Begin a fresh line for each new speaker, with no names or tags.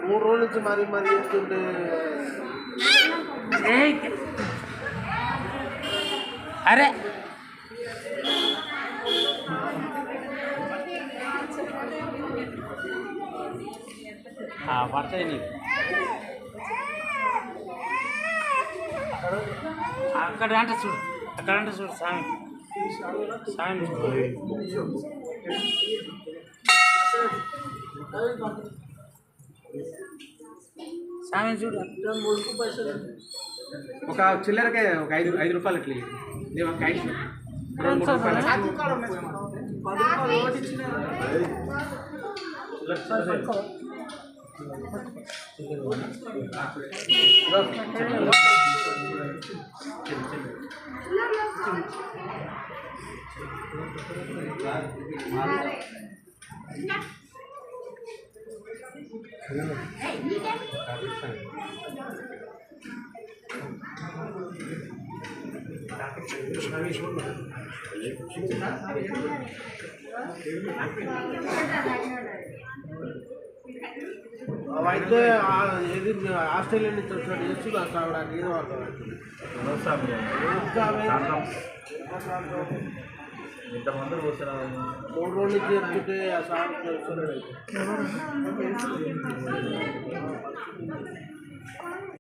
మూడు రోజుల నుంచి మరీ చెప్తుంటే
అరే పడతాయి నీకు అక్కడ అంటే చూడు స్వామి స్వామి స్వామి చూడు
ఒక చిల్లరకే ఒక 5 రూపాయలు అట్లా నేను ఒక 5
అయితే ఏది ఆస్ట్రేలియా నుంచి వచ్చినట్టు చేస్తూ నాకు రావడానికి ఏదో
ఇంతమంది వస్తున్నారు
3 రోజుల నుంచి చెప్తుంటే ఆ సార్ తెలుస్తున్నాడు.